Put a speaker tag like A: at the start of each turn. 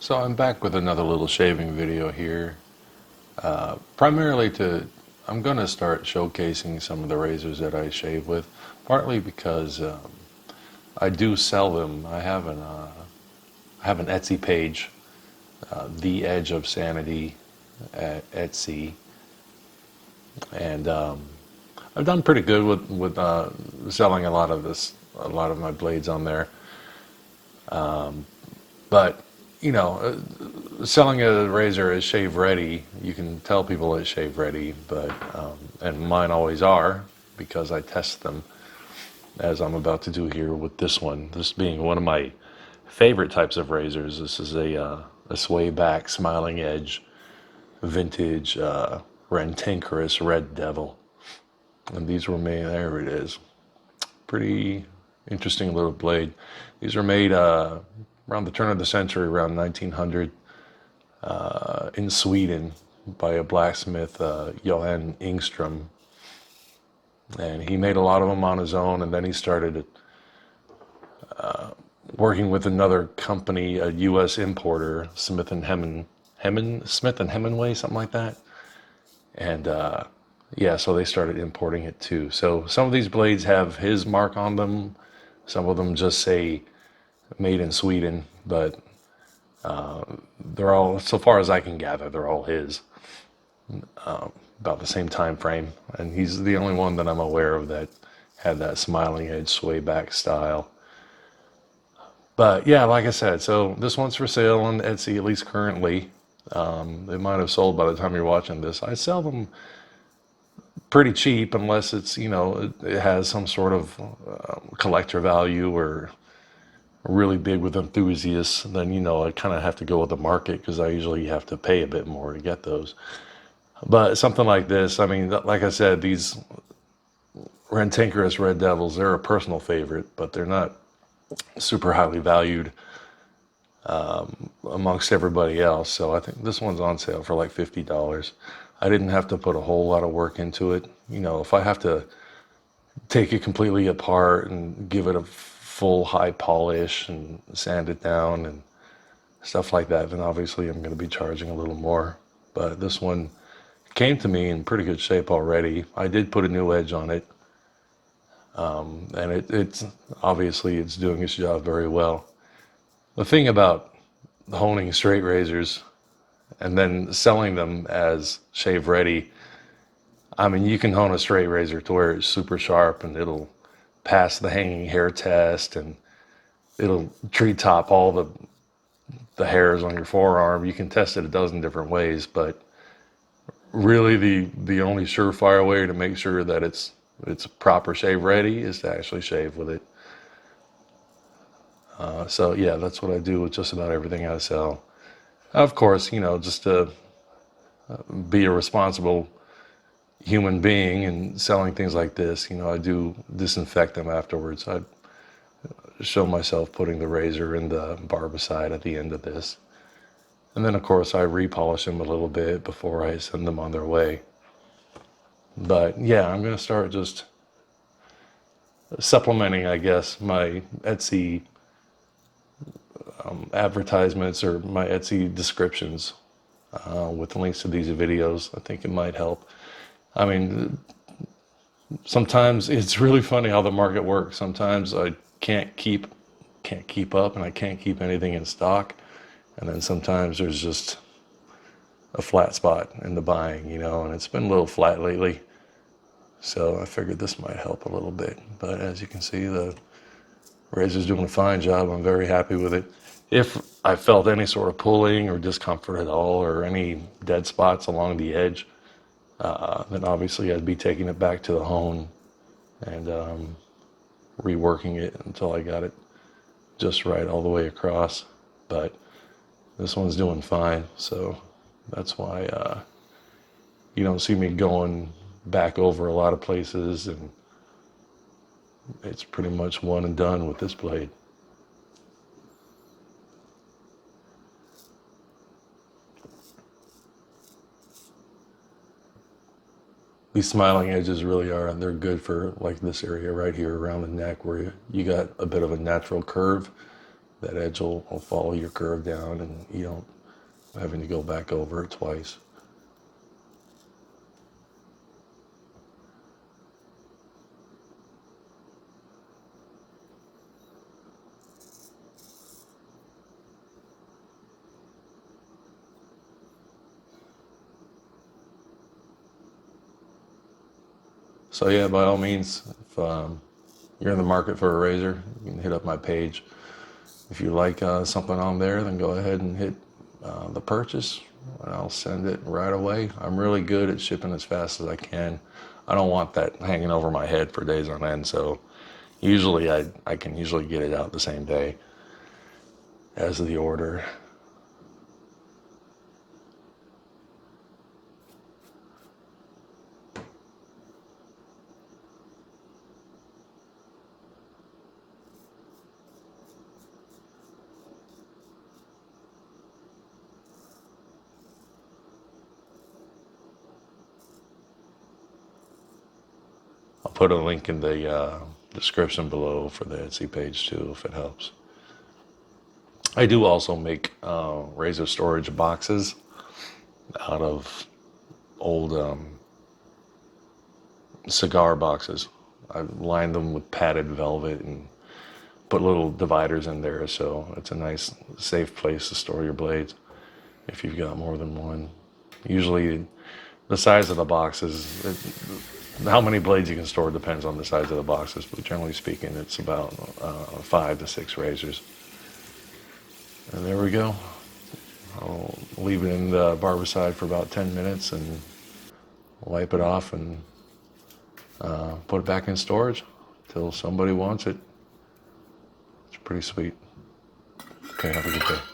A: So I'm back with another little shaving video here. Primarily I'm going to start showcasing some of the razors that I shave with, partly because I do sell them. I have an Etsy page, The Edge of Sanity at Etsy, and I've done pretty good with selling a lot of my blades on there. But selling a razor as shave ready, you can tell people it's shave ready, but and mine always are because I test them, as I'm about to do here with this one. This being one of my favorite types of razors. This is a sway back smiling edge vintage RanTanKaRus Red Devil, and these were made. There it is. Pretty interesting little blade. These were made around the turn of the century, around 1900, in Sweden by a blacksmith, Johan Ingstrom. And he made a lot of them on his own, and then he started working with another company, a U.S. importer, Smith and Hemingway, something like that. And yeah, so they started importing it too. So some of these blades have his mark on them. Some of them just say made in Sweden, but they're all, so far as I can gather, they're all his. About the same time frame, and he's the only one that I'm aware of that had that smiling edge sway back style. But yeah, like I said, so this one's for sale on Etsy, at least currently. They might have sold by the time you're watching this. I sell them pretty cheap unless it's, it has some sort of collector value or really big with enthusiasts. Then, I kind of have to go with the market because I usually have to pay a bit more to get those. But something like this, I mean, like I said, these RanTanKaRus Red Devils, they're a personal favorite, but they're not super highly valued amongst everybody else. So I think this one's on sale for like $50. I didn't have to put a whole lot of work into it. If I have to take it completely apart and give it a full high polish and sand it down and stuff like that, then obviously I'm going to be charging a little more. But this one came to me in pretty good shape already. I did put a new edge on it, and it's obviously it's doing its job very well. The thing about honing straight razors and then selling them as shave ready, I mean, you can hone a straight razor to where it's super sharp and it'll pass the hanging hair test and it'll tree top all the hairs on your forearm. You can test it a dozen different ways, but really the only surefire way to make sure that it's proper shave ready is to actually shave with it. So yeah, that's what I do with just about everything I sell. Of course, just to be a responsible human being and selling things like this, I do disinfect them afterwards. I show myself putting the razor in the barbicide at the end of this. And then, of course, I repolish them a little bit before I send them on their way. But yeah, I'm going to start just supplementing, I guess, my Etsy advertisements or my Etsy descriptions with links to these videos. I think it might help. I mean, sometimes it's really funny how the market works. Sometimes I can't keep up and I can't keep anything in stock. And then sometimes there's just a flat spot in the buying, and it's been a little flat lately. So I figured this might help a little bit. But as you can see, the razor's doing a fine job. I'm very happy with it. If I felt any sort of pulling or discomfort at all or any dead spots along the edge, then obviously I'd be taking it back to the hone and reworking it until I got it just right all the way across. But this one's doing fine, so that's why you don't see me going back over a lot of places, and it's pretty much one and done with this blade. These smiling edges really are, they're good for like this area right here around the neck where you got a bit of a natural curve. That edge will follow your curve down, and you don't having to go back over it twice. So yeah, by all means, if you're in the market for a razor, you can hit up my page. If you like something on there, then go ahead and hit the purchase, and I'll send it right away. I'm really good at shipping as fast as I can. I don't want that hanging over my head for days on end, so usually I can usually get it out the same day as the order. I'll put a link in the description below for the Etsy page too, if it helps. I do also make razor storage boxes out of old cigar boxes. I lined them with padded velvet and put little dividers in there, so it's a nice, safe place to store your blades if you've got more than one. Usually, the size of the boxes, how many blades you can store depends on the size of the boxes, but generally speaking, it's about 5 to 6 razors. And there we go. I'll leave it in the barbicide for about 10 minutes and wipe it off and put it back in storage till somebody wants it. It's pretty sweet. Okay, have a good day.